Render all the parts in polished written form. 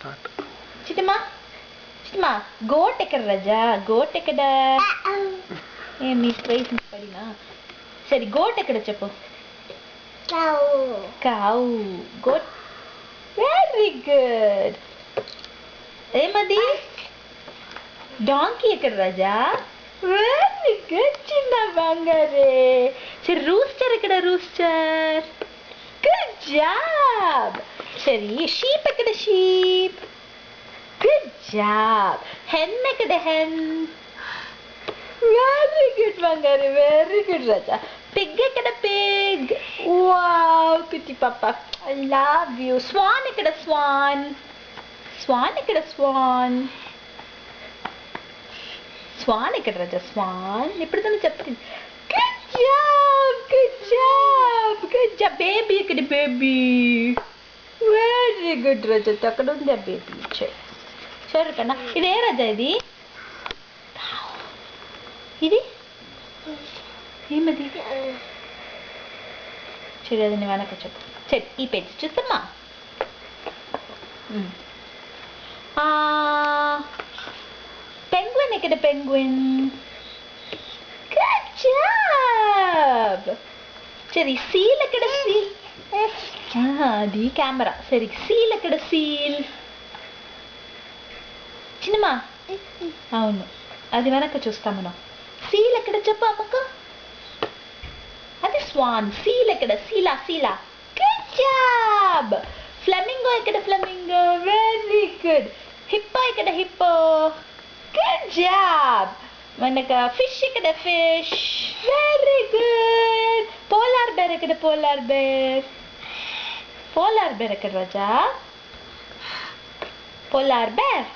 Start. చిట్టమ్మా చిట్టమ్మా goat ఎక్కడ రాజా? Goat ఎక్కడ? మీ spice పడినా సరే. గోట్ ఎక్కడ చెప్పు? కావు. గోట్. Very good. ఏమది? డాంకీ ఎక్కడ రాజా? వెరీ గుడ్ చిన్న బంగారే. సరే రూస్టర్ ఎక్కడ? రూస్టర్. Good job. సరే షీప్ ఎక్కడ? షీప్. Good job. హెన్ ఎక్కడ? హెన్. వెరీ గుడ్ బంగారు. వెరీ గుడ్ రాజా. పిగ్ ఎక్కడ? పిగ్. వావ్ కుట్టి పాప, ఐ లవ్ యూ. స్వాన్ ఎక్కడ? స్వాన్. స్వాన్ ఎక్కడ? స్వాన్. స్వాన్ ఎక్కడ రాజా? స్వాన్. ఇప్పుడు తను చెప్తుంది. Good job. Good job. Good job. Baby ఎక్కడ? బేబీ. వెరీ గుడ్ రాజా. అక్కడ ఉంది ఆ బేబీ. సరే కన్నా. ఇదే రాజా? ఇది ఇది ఏమది? సరే అది నీ వెనక చెప్పు. సరే ఈ పేజ్ చూస్తామా? పెంగ్విన్ ఎక్కడ? పెంగ్విన్. Good job. సరే సీల్ ఎక్కడ? సీల్. అది కెమెరా. సరే సీల్ ఎక్కడ? సీల్. చిన్నమా అవును అది వెనక చూస్తాం మనం. సీల్ ఎక్కడ చెప్పు అమ్మకు? అది స్వాన్. సీల్ ఎక్కడ? సీలా. సీలా. Good job. ఫ్లమింగో ఎక్కడ? ఫ్లమింగో. Very good. హిప్పో ఎక్కడ? హిప్పో. Good job. మనకు ఫిష్ ఎక్కడ? Fish. Very good. Polar bear ఎక్కడ? Polar bear. పోలార్ బేర్ ఎక్కడ రాజా? Polar bear.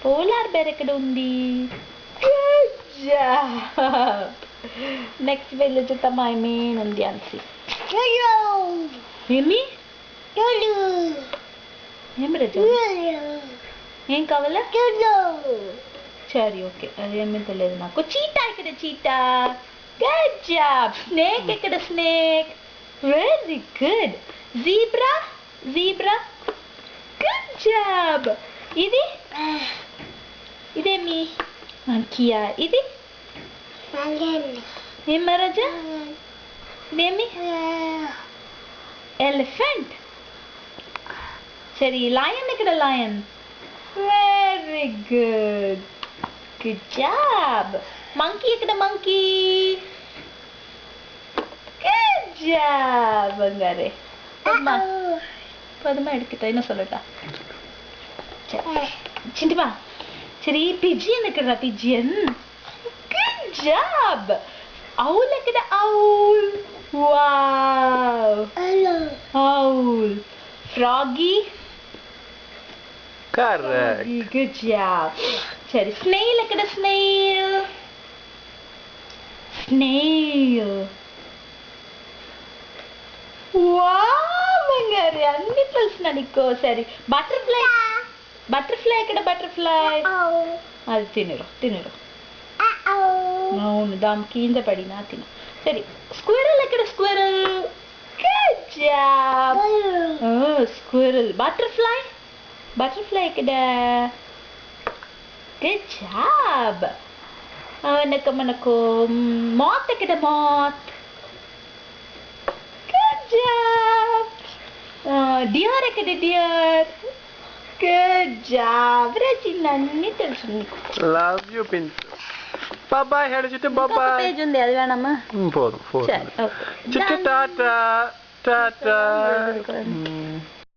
పోలార్ బేర్ ఎక్కడ ఉంది? Good job. నెక్స్ట్ వెళ్ళి చూద్దాం. ఐ మీన్ ఉంది అన్సి. ఏమి ఏమి రాజా? ఏం కావాలా? సరే ఓకే. అదేమీ తెలియదు నాకు. చీటా ఎక్కడ? చీటా. Good job. స్నేక్ ఎక్కడ? Snake. Very good. Zebra. Zebra. Good job. ఇది ఇదేమి? కియా. ఇది ఏం రాజా? ఇదేమి? ఎలిఫెంట్. సరే లయన్ ఎక్కడ? Lion. Very good. Good job. Monkey ఎక్కడ? మంకీ. గుడ్ జాబ్ బంగారే. పద్మా పద్మా எடுக்கிட்ட என்ன சொல்லட்டா? சிண்டிமா சரி பிஜியன் எக்கடா? பிஜியன். Good job. ఔల్ ఎక్కడ? Owl. Wow. Owl. Froggy. Correct. Good job. సరే స్నేల్ ఎక్కడ? స్నేల్. స్నేల్. వావ్ బంగారే అన్ని తెలుసు నీకు. సరే బటర్ఫ్లై. బటర్ఫ్లై ఎక్కడ? బటర్ఫ్లై. అది తినరు తినరు. అవును దాని కింద పడినా తిను. సరే స్క్విరల్ ఎక్కడ? Squirrel. Good job. Squirrel. Butterfly. Butterfly ఎక్కడ? Good job. మనకు మాత్ ఎక్కడ? మాత్. Good job. డియర్ ఎక్కడ? డియర్. Good job. రచిన్ అన్ని తెలుసు నీకు. Love you pinch. బాబాయ్ హెడ్ చిట్టు. బాబాయ్. పేజ్ ఉంది అది వేణమ్మా? పోదు. చిట్టు టాటా. టాటా.